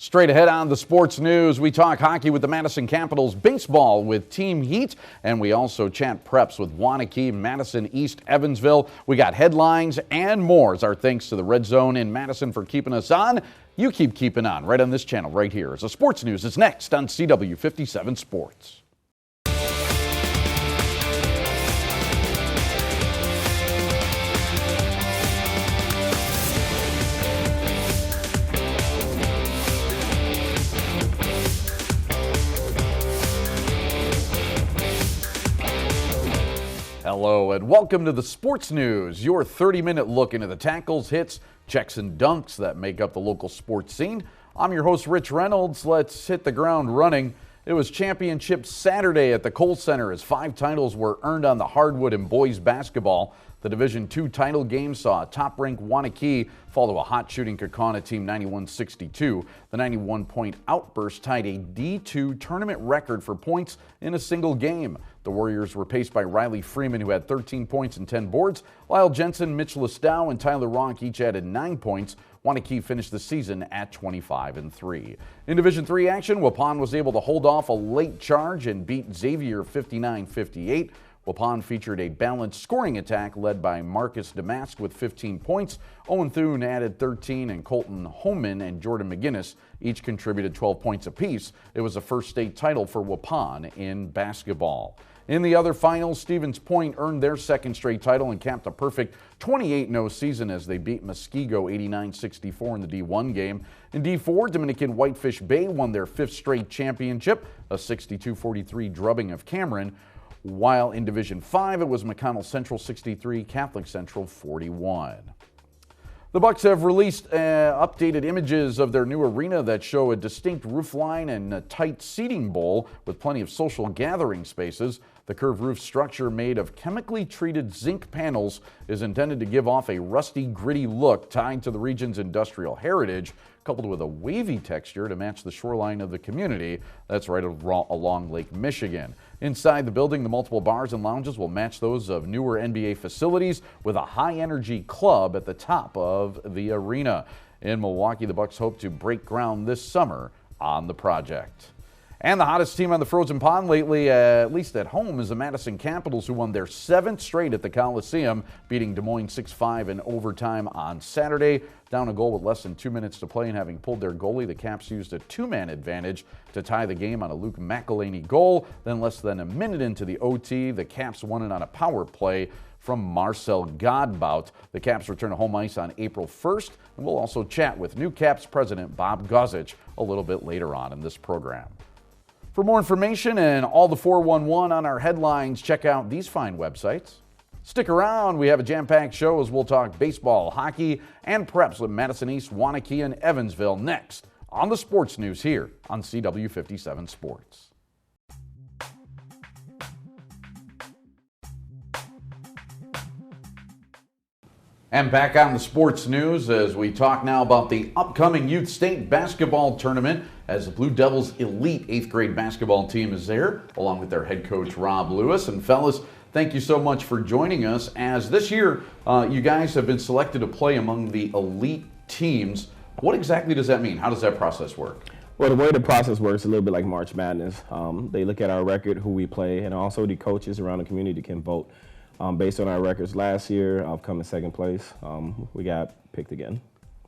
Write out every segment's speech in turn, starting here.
Straight ahead on the sports news, we talk hockey with the Madison Capitals, baseball with Team Heat, and we also chat preps with Waunakee, Madison East, Evansville. We got headlines and more. As our thanks to the Red Zone in Madison for keeping us on. You keep keeping on right on this channel right here. As the sports news is next on CW 57 Sports. Hello and welcome to the Sports News, your 30-minute look into the tackles, hits, checks, and dunks that make up the local sports scene. I'm your host, Rich Reynolds. Let's hit the ground running. It was Championship Saturday at the Kohl Center as 5 titles were earned on the hardwood in boys basketball. The Division II title game saw a top-ranked Waunakee fall to a hot-shooting Kaukauna team 91-62. The 91-point outburst tied a D2 tournament record for points in a single game. The Warriors were paced by Riley Freeman, who had 13 points and 10 boards. Lyle Jensen, Mitch Listow, and Tyler Ronk each added 9 points. Waunakee finished the season at 25-3. In Division III action, Waupun was able to hold off a late charge and beat Xavier 59-58. Waupun featured a balanced scoring attack led by Marcus Damask with 15 points. Owen Thune added 13, and Colton Homan and Jordan McGinnis each contributed 12 points apiece. It was the first state title for Waupun in basketball. In the other finals, Stevens Point earned their second straight title and capped a perfect 28-0 season as they beat Muskego 89-64 in the D1 game. In D4, Dominican Whitefish Bay won their 5th straight championship, a 62-43 drubbing of Cameron. While in Division 5, it was McConnell Central 63, Catholic Central 41. The Bucks have released updated images of their new arena that show a distinct roofline and a tight seating bowl with plenty of social gathering spaces. The curved roof structure made of chemically treated zinc panels is intended to give off a rusty, gritty look tied to the region's industrial heritage, coupled with a wavy texture to match the shoreline of the community. That's right along Lake Michigan. Inside the building, the multiple bars and lounges will match those of newer NBA facilities with a high-energy club at the top of the arena. In Milwaukee, the Bucks hope to break ground this summer on the project. And the hottest team on the frozen pond lately, at least at home, is the Madison Capitals, who won their 7th straight at the Coliseum, beating Des Moines 6-5 in overtime on Saturday. Down a goal with less than 2 minutes to play and having pulled their goalie, the Caps used a 2-man advantage to tie the game on a Luke McElhaney goal. Then less than a minute into the OT, the Caps won it on a power play from Marcel Godbout. The Caps return to home ice on April 1st, and we'll also chat with new Caps president Bob Gozich a little bit later on in this program. For more information and all the 411 on our headlines, check out these fine websites. Stick around. We have a jam-packed show as we'll talk baseball, hockey, and preps with Madison East, Waunakee, and Evansville next on the Sports News here on CW 57 Sports. And back on the sports news as we talk now about the upcoming Youth State Basketball Tournament as the Blue Devils elite 8th grade basketball team is there along with their head coach Rob Lewis. And fellas, thank you so much for joining us as this year you guys have been selected to play among the elite teams. What exactly does that mean? How does that process work? Well, the way the process works is a little bit like March Madness. They look at our record, who we play, and also the coaches around the community can vote. Based on our records last year, I've come in 2nd place. We got picked again.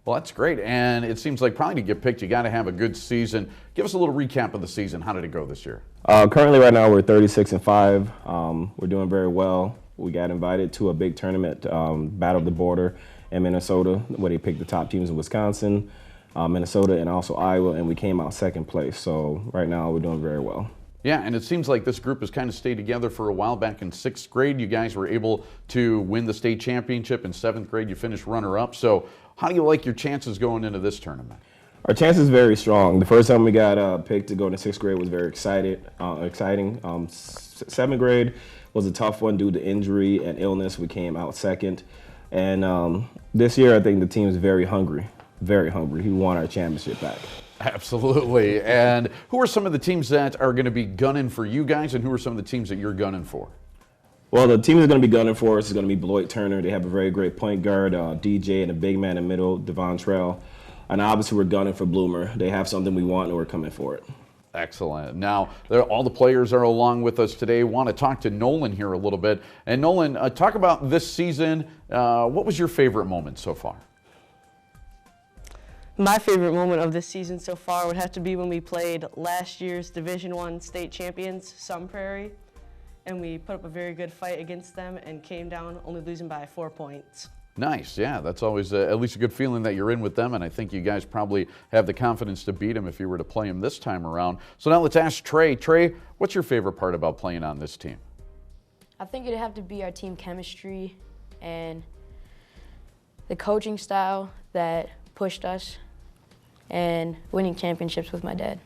Well, that's great. And it seems like probably to get picked, you got to have a good season. Give us a little recap of the season. How did it go this year? Currently, right now, we're 36-5. We're doing very well. We got invited to a big tournament, Battle of the Border in Minnesota, where they picked the top teams in Wisconsin, Minnesota, and also Iowa, and we came out 2nd place. So right now, we're doing very well. Yeah, and it seems like this group has kind of stayed together for a while. Back in 6th grade, you guys were able to win the state championship. In 7th grade, you finished runner-up. So how do you like your chances going into this tournament? Our chances very strong. The first time we got picked to go into 6th grade was very exciting. 7th grade was a tough one due to injury and illness. We came out 2nd. And this year, I think the team is very hungry. Very hungry. We want our championship back. Absolutely. And who are some of the teams that are going to be gunning for you guys, and who are some of the teams that you're gunning for? Well, the team that's going to be gunning for us is going to be Beloit Turner. They have a very great point guard, DJ, and a big man in the middle, Devon Trell. And obviously we're gunning for Bloomer. They have something we want and we're coming for it. Excellent. Now, all the players are along with us today. Want to talk to Nolan here a little bit. And Nolan, talk about this season. What was your favorite moment so far? My favorite moment of this season so far would have to be when we played last year's Division I state champions, Sun Prairie, and we put up a very good fight against them and came down only losing by 4 points. Nice, yeah, that's always at least a good feeling that you're in with them, and I think you guys probably have the confidence to beat them if you were to play them this time around. So now let's ask Trey. Trey, what's your favorite part about playing on this team? I think it'd have to be our team chemistry and the coaching style that pushed us and winning championships with my dad.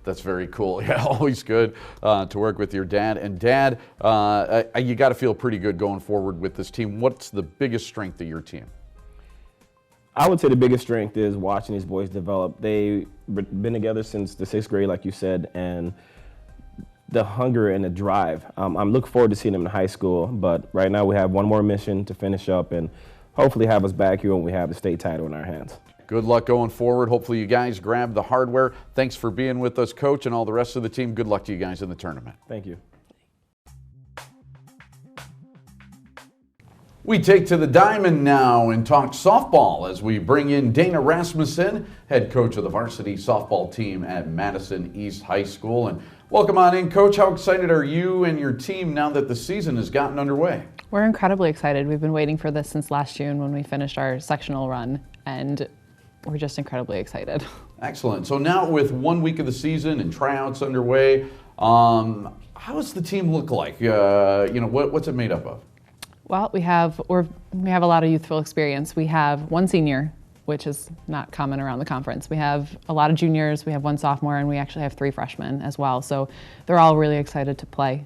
That's very cool. Yeah, always good to work with your dad. And Dad, you got to feel pretty good going forward with this team. What's the biggest strength of your team? I would say the biggest strength is watching these boys develop. They've been together since the 6th grade, like you said, and the hunger and the drive. I'm looking forward to seeing them in high school, but right now we have one more mission to finish up and hopefully have us back here when we have the state title in our hands. Good luck going forward. Hopefully you guys grab the hardware. Thanks for being with us, Coach, and all the rest of the team. Good luck to you guys in the tournament. Thank you. We take to the diamond now and talk softball as we bring in Dana Rasmussen, head coach of the varsity softball team at Madison East High School. And welcome on in, Coach. How excited are you and your team now that the season has gotten underway? We're incredibly excited. We've been waiting for this since last June when we finished our sectional run, and we're just incredibly excited. Excellent. So now with 1 week of the season and tryouts underway, how does the team look like? What's it made up of? Well, we have a lot of youthful experience. We have one senior, which is not common around the conference. We have a lot of juniors, we have one sophomore, and we actually have 3 freshmen as well. So they're all really excited to play.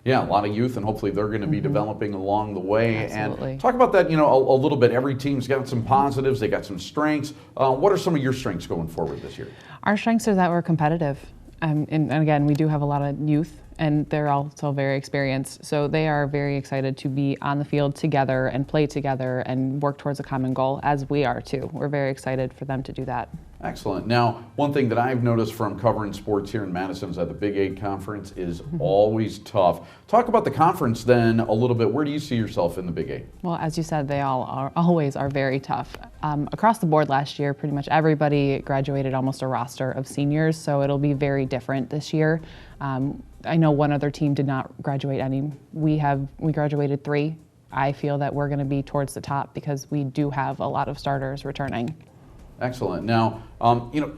Yeah, a lot of youth, and hopefully they're going to be developing along the way. Absolutely. And talk about that, a little bit. Every team's got some positives, they got some strengths. What are some of your strengths going forward this year? Our strengths are that we're competitive. And again, we do have a lot of youth, and they're also very experienced. So they are very excited to be on the field together and play together and work towards a common goal, as we are too. We're very excited for them to do that. Excellent. Now, one thing that I've noticed from covering sports here in Madison is that the Big 8 conference is always tough. Talk about the conference then a little bit. Where do you see yourself in the Big 8? Well, as you said, they always are very tough. Across the board last year, pretty much everybody graduated almost a roster of seniors, so it'll be very different this year. I know one other team did not graduate any. We graduated 3. I feel that we're going to be towards the top because we do have a lot of starters returning. Excellent. Now,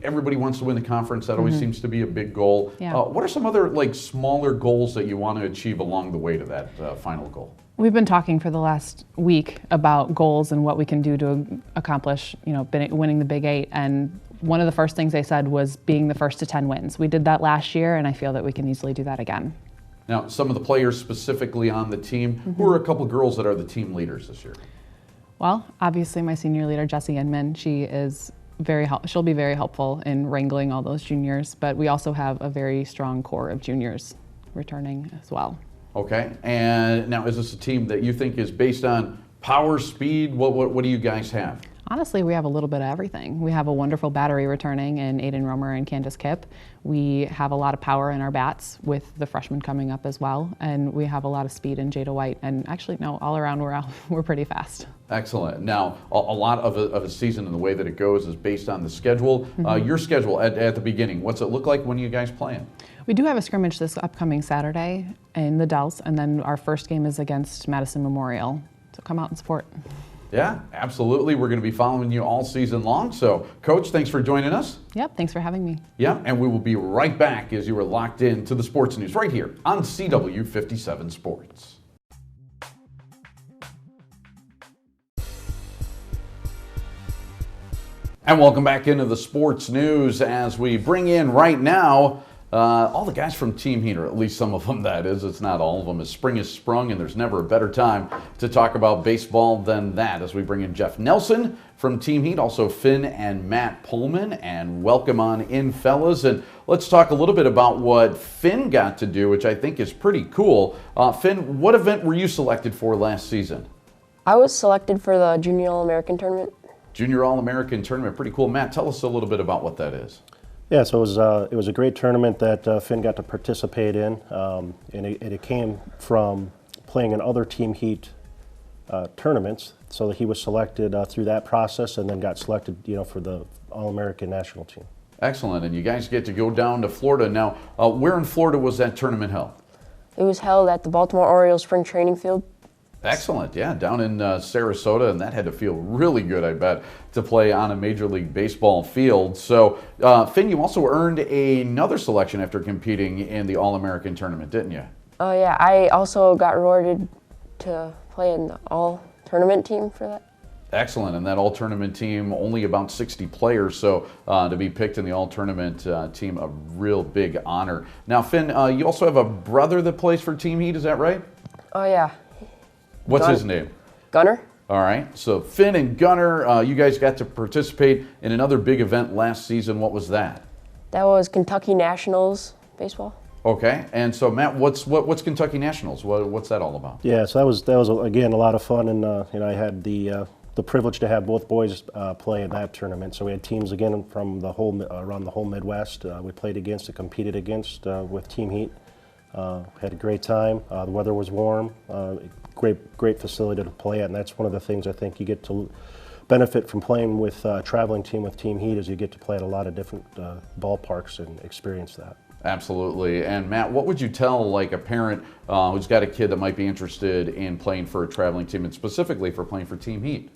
everybody wants to win the conference. That always seems to be a big goal. Yeah. What are some other smaller goals that you want to achieve along the way to that final goal? We've been talking for the last week about goals and what we can do to accomplish, winning the Big 8. And one of the first things they said was being the first to 10 wins. We did that last year, and I feel that we can easily do that again. Now, some of the players specifically on the team, who are a couple girls that are the team leaders this year? Well, obviously my senior leader, Jessie Inman, she'll be very helpful in wrangling all those juniors, but we also have a very strong core of juniors returning as well. Okay, and now is this a team that you think is based on power, speed? What do you guys have? Honestly, we have a little bit of everything. We have a wonderful battery returning in Aiden Romer and Candace Kipp. We have a lot of power in our bats with the freshmen coming up as well, and we have a lot of speed in Jada White. And actually, no, all around we're pretty fast. Excellent. Now, a lot of a season and the way that it goes is based on the schedule. Your schedule at the beginning, what's it look like when you guys playing? We do have a scrimmage this upcoming Saturday in the Dells, and then our first game is against Madison Memorial. So come out and support. Yeah, absolutely. We're going to be following you all season long. So, Coach, thanks for joining us. Yep, thanks for having me. Yeah, and we will be right back as you are locked in to the sports news right here on CW 57 Sports. And welcome back into the sports news as we bring in right now all the guys from Team Heat, or at least some of them, that is. It's not all of them, as spring is sprung, and there's never a better time to talk about baseball than that, as we bring in Jeff Nelson from Team Heat, also Finn and Matt Pullman, and welcome on in, fellas. And let's talk a little bit about what Finn got to do, which I think is pretty cool. Finn, what event were you selected for last season? I was selected for the Junior All-American tournament. Junior All-American Tournament. Pretty cool. Matt, tell us a little bit about what that is. Yeah, so it was a great tournament that Finn got to participate in, and it came from playing in other Team Heat tournaments. So that he was selected through that process, and then got selected, for the All-American national team. Excellent, and you guys get to go down to Florida. Now, where in Florida was that tournament held? It was held at the Baltimore Orioles spring training field. Excellent, yeah, down in Sarasota, and that had to feel really good, I bet, to play on a Major League Baseball field. So, Finn, you also earned another selection after competing in the All-American Tournament, didn't you? Oh yeah, I also got rewarded to play in the all-tournament team for that. Excellent, and that all-tournament team, only about 60 players, so to be picked in the all-tournament team, a real big honor. Now, Finn, you also have a brother that plays for Team Heat, is that right? Oh yeah. What's his name? Gunner? All right, so Finn and Gunner, you guys got to participate in another big event last season. What was that? That was Kentucky Nationals baseball. Okay, and so Matt, what's Kentucky Nationals? What's that all about? Yeah, so that was again a lot of fun, and I had the privilege to have both boys play in that tournament. So we had teams again from around the whole Midwest. We played against and competed against with Team Heat. Had a great time. The weather was warm. Great facility to play at, and that's one of the things I think you get to benefit from playing with a traveling team with Team Heat, is you get to play at a lot of different ballparks and experience that. Absolutely. And Matt, what would you tell like a parent who's got a kid that might be interested in playing for a traveling team, and specifically for playing for Team Heat?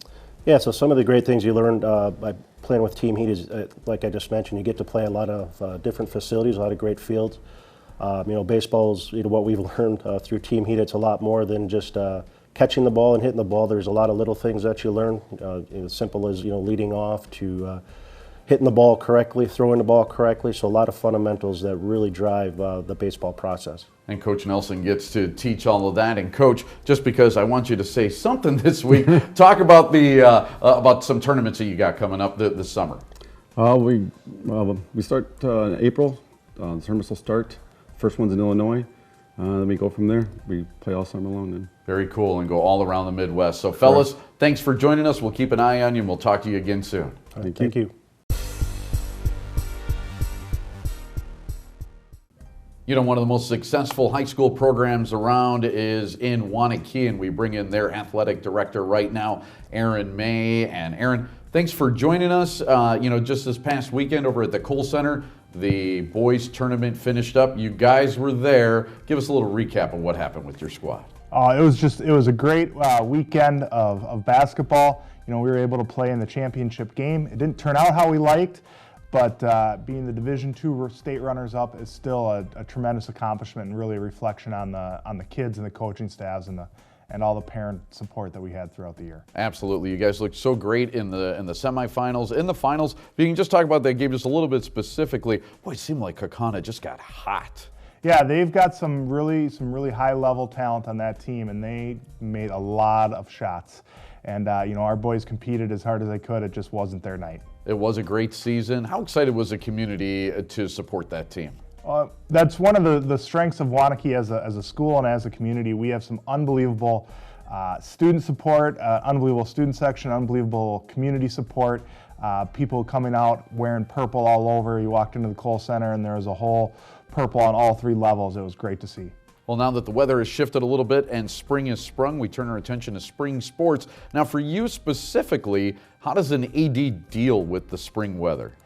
Yeah, so some of the great things you learned by playing with Team Heat is, like I just mentioned, you get to play a lot of different facilities, a lot of great fields. Baseball's, what we've learned through Team Heat, it's a lot more than just catching the ball and hitting the ball. There's a lot of little things that you learn, as simple as, leading off to hitting the ball correctly, throwing the ball correctly. So a lot of fundamentals that really drive the baseball process. And Coach Nelson gets to teach all of that. And Coach, just because I want you to say something this week, talk about about some tournaments that you got coming up this summer. We start in April. The tournaments will start. First one's in Illinois. Then we go from there. We play all summer long then. Very cool, and go all around the Midwest. So fellas, thanks for joining us. We'll keep an eye on you, and we'll talk to you again soon. Thank you. One of the most successful high school programs around is in Waunakee, and we bring in their athletic director right now, Aaron May. And Aaron, thanks for joining us. Just this past weekend over at the Kohl Center, the boys tournament finished up. You guys were there. Give us a little recap of what happened with your squad. It was a great weekend of basketball. We were able to play in the championship game. It didn't turn out how we liked, but being the Division II state runners-up is still a tremendous accomplishment, and really a reflection on the kids and the coaching staffs and all the parent support that we had throughout the year. Absolutely. You guys looked so great in the semifinals. In the finals, if you can just talk about that game just a little bit specifically. Boy, it seemed like Kaukauna just got hot. Yeah, they've got some really high-level talent on that team, and they made a lot of shots. And our boys competed as hard as they could. It just wasn't their night. It was a great season. How excited was the community to support that team? That's one of the strengths of Waunakee as a school and as a community. We have some unbelievable student support, unbelievable student section, unbelievable community support. People coming out wearing purple all over. You walked into the Kohl Center and there was a whole purple on all three levels. It was great to see. Well, now that the weather has shifted a little bit and spring has sprung, we turn our attention to spring sports. Now, for you specifically, how does an AD deal with the spring weather?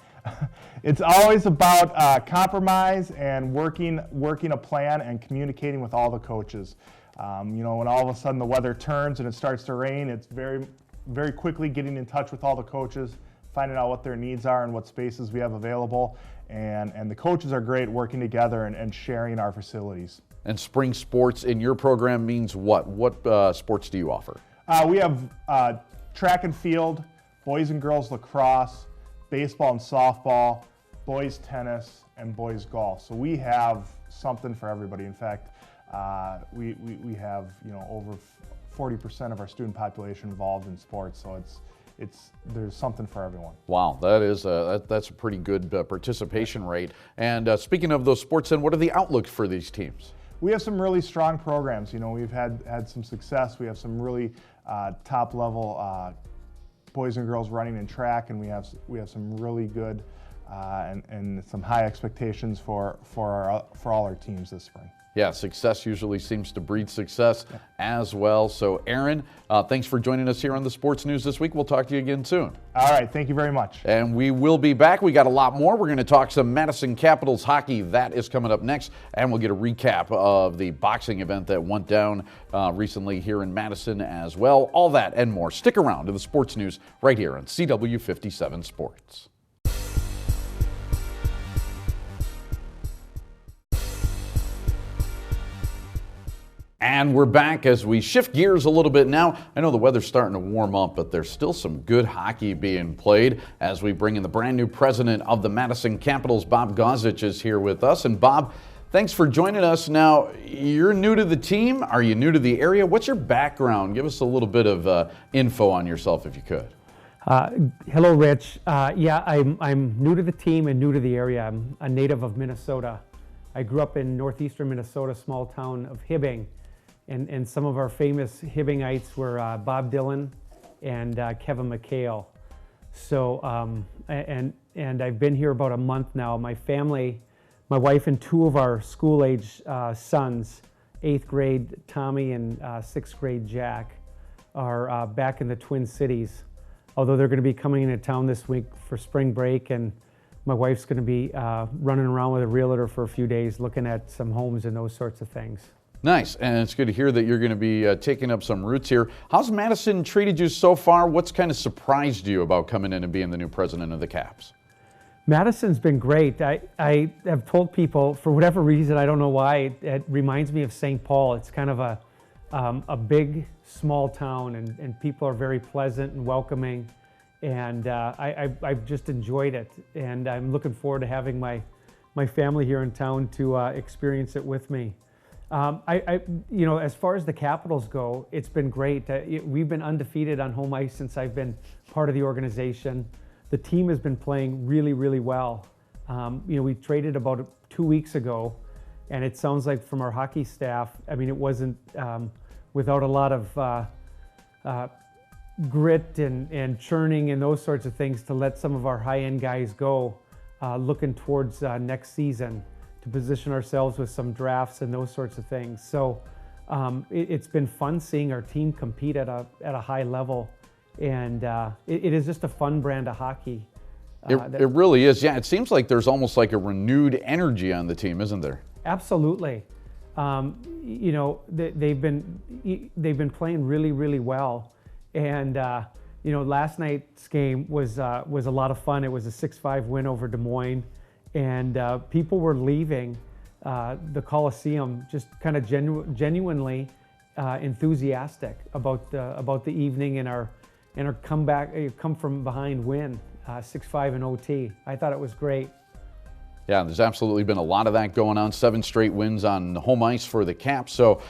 It's always about compromise and working a plan and communicating with all the coaches. When all of a sudden the weather turns and it starts to rain, it's very, very quickly getting in touch with all the coaches, finding out what their needs are and what spaces we have available. And the coaches are great working together and sharing our facilities. And spring sports in your program means what? What sports do you offer? We have track and field, boys and girls lacrosse, baseball and softball, boys tennis, and boys golf. So we have something for everybody. In fact, we have over 40% of our student population involved in sports. So there's something for everyone. Wow, that's a pretty good participation rate. And speaking of those sports, then what are the outlooks for these teams? We have some really strong programs. We've had some success. We have some really top level boys and girls running and track, and we have some really good and some high expectations for all our teams this spring. Yeah, success usually seems to breed success as well. So, Aaron, thanks for joining us here on the Sports News this week. We'll talk to you again soon. All right, thank you very much. And we will be back. We got a lot more. We're going to talk some Madison Capitals hockey. That is coming up next. And we'll get a recap of the boxing event that went down recently here in Madison as well. All that and more. Stick around to the Sports News right here on CW57 Sports. And we're back as we shift gears a little bit now. I know the weather's starting to warm up, but there's still some good hockey being played as we bring in the brand new president of the Madison Capitals. Bob Gozich is here with us. And Bob, thanks for joining us. Now, you're new to the team. Are you new to the area? What's your background? Give us a little bit of info on yourself if you could. Hello, Rich. Yeah, I'm new to the team and new to the area. I'm a native of Minnesota. I grew up in northeastern Minnesota, small town of Hibbing. And some of our famous Hibbingites were Bob Dylan and Kevin McHale. So, and I've been here about a month now. My family, my wife and two of our school-age sons, 8th grade Tommy and 6th grade Jack, are back in the Twin Cities. Although they're going to be coming into town this week for spring break, and my wife's going to be running around with a realtor for a few days looking at some homes and those sorts of things. Nice, and it's good to hear that you're going to be taking up some roots here. How's Madison treated you so far? What's kind of surprised you about coming in and being the new president of the Caps? Madison's been great. I have told people, for whatever reason, I don't know why, it reminds me of St. Paul. It's kind of a big, small town, and people are very pleasant and welcoming, and I've just enjoyed it. And I'm looking forward to having my family here in town to experience it with me. You know, as far as the Capitals go, it's been great. We've been undefeated on home ice since I've been part of the organization. The team has been playing really, really well. You know, we traded about 2 weeks ago, and it sounds like from our hockey staff, I mean, it wasn't without a lot of grit and churning and those sorts of things to let some of our high-end guys go, looking towards next season, to position ourselves with some drafts and those sorts of things. So it's been fun seeing our team compete at a high level, and it is just a fun brand of hockey. It really is. Yeah, it seems like there's almost like a renewed energy on the team, isn't there? Absolutely. You know, they've been playing really, really well, and you know, last night's game was a lot of fun. It was a 6-5 win over Des Moines. And people were leaving the Coliseum just kind of genuinely enthusiastic about the evening and our come from behind win, 6-5 in OT. I thought it was great. Yeah, there's absolutely been a lot of that going on. 7 straight wins on home ice for the Caps. So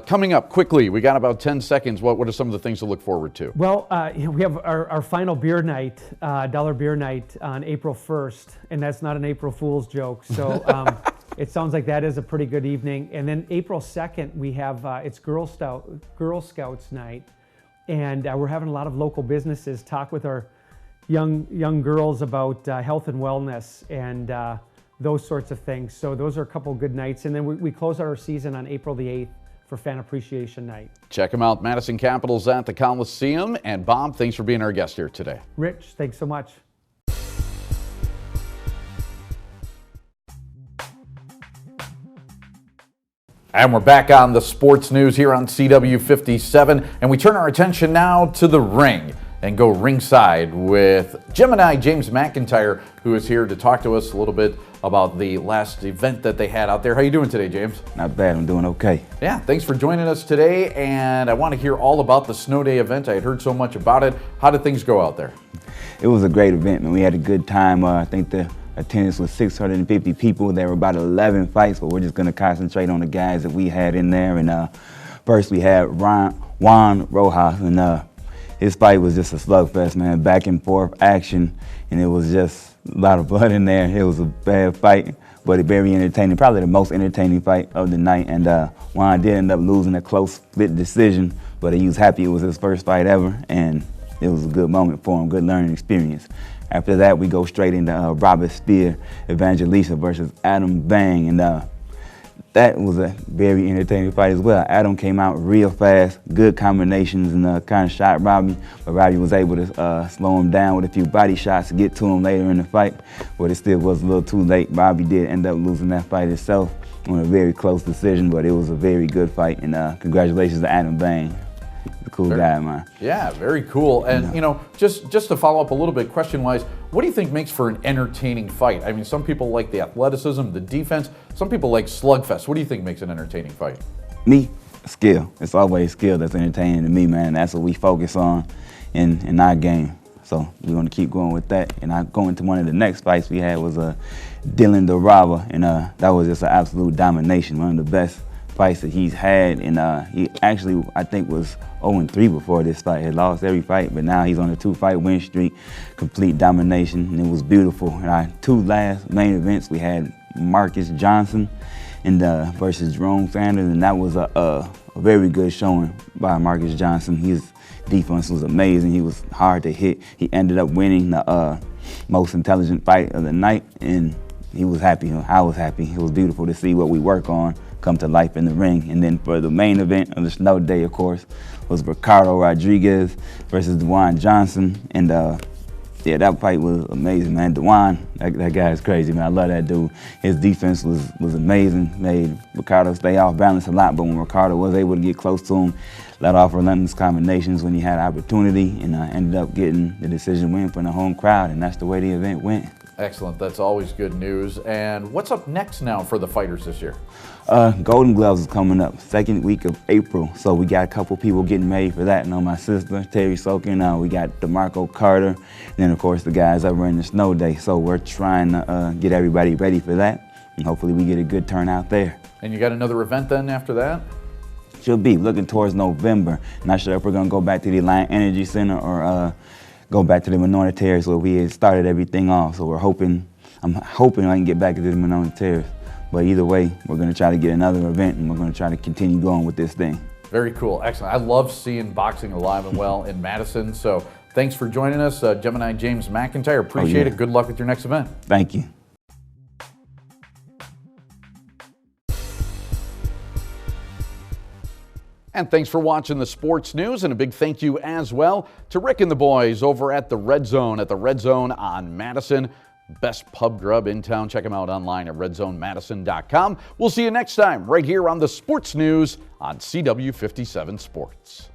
coming up quickly, we got about 10 seconds. What are some of the things to look forward to? Well, you know, we have our final beer night, dollar beer night on April 1st, and that's not an April Fool's joke. So it sounds like that is a pretty good evening. And then April 2nd, we have it's Girl Scouts night, and we're having a lot of local businesses talk with our young girls about health and wellness and those sorts of things. So those are a couple good nights. And then we close our season on April the 8th for Fan Appreciation Night. Check them out, Madison Capitals at the Coliseum. And Bob, thanks for being our guest here today. Rich, thanks so much. And we're back on the sports news here on CW57. And we turn our attention now to the ring and go ringside with Gemini James McIntyre, who is here to talk to us a little bit about the last event that they had out there. How you doing today, James? Not bad, I'm doing okay. Yeah, thanks for joining us today, and I want to hear all about the Snow Day event. I had heard so much about it. How did things go out there? It was a great event, man. We had a good time. I think the attendance was 650 people. There were about 11 fights, but we're just going to concentrate on the guys that we had in there. And first we had Juan Rojas, and his fight was just a slugfest, man. Back and forth action, and it was just a lot of blood in there. It was a bad fight, but very entertaining. Probably the most entertaining fight of the night. And Juan did end up losing a close split decision, but he was happy it was his first fight ever, and it was a good moment for him, good learning experience. After that, we go straight into Robert Spear, Evangelista versus Adam Bang, and that was a very entertaining fight as well. Adam came out real fast, good combinations, and kind of shot Robbie, but Robbie was able to slow him down with a few body shots to get to him later in the fight, but it still was a little too late. Robbie did end up losing that fight itself on a very close decision, but it was a very good fight, and congratulations to Adam Bang. He's a cool guy, man. Yeah, very cool. And, you know, just to follow up a little bit question-wise, what do you think makes for an entertaining fight? I mean, some people like the athleticism, the defense. Some people like slugfest. What do you think makes an entertaining fight? Me, skill. It's always skill that's entertaining to me, man. That's what we focus on in our game. So we're going to keep going with that. And I go into one of the next fights we had was Dylan Dorava, and that was just an absolute domination, one of the best fights that he's had. And he actually, I think, was 0-3 before this fight. He lost every fight, but now he's on a 2-fight win streak, complete domination, and it was beautiful. And our two last main events, we had Marcus Johnson and versus Jerome Sanders, and that was a very good showing by Marcus Johnson. His defense was amazing. He was hard to hit. He ended up winning the most intelligent fight of the night, and he was happy. I was happy. It was beautiful to see what we work on come to life in the ring. And then for the main event of the snow day, of course, was Ricardo Rodriguez versus Dewan Johnson. And yeah, that fight was amazing, man. Dewan, that guy is crazy, man. I love that dude. His defense was amazing. Made Ricardo stay off balance a lot, but when Ricardo was able to get close to him, let off relentless combinations when he had opportunity, and ended up getting the decision win from the home crowd, and that's the way the event went. Excellent. That's always good news. And what's up next now for the fighters this year? Golden Gloves is coming up, second week of April. So we got a couple people getting ready for that. You know, my sister, Terry Sokin, we got DeMarco Carter, and then of course the guys over in the snow day. So we're trying to get everybody ready for that, and hopefully we get a good turnout there. And you got another event then after that? Should be looking towards November. Not sure if we're gonna go back to the Alliant Energy Center or go back to the Monona Terrace where we had started everything off. So I'm hoping I can get back to the Monona Terrace. But either way, we're gonna try to get another event, and we're gonna try to continue going with this thing. Very cool, excellent. I love seeing boxing alive and well in Madison. So thanks for joining us, Gemini James McIntyre. Appreciate it. Good luck with your next event. Thank you. And thanks for watching the sports news, and a big thank you as well to Rick and the boys over at the Red Zone on Madison. Best pub grub in town. Check them out online at redzonemadison.com. We'll see you next time right here on the sports news on CW57 Sports.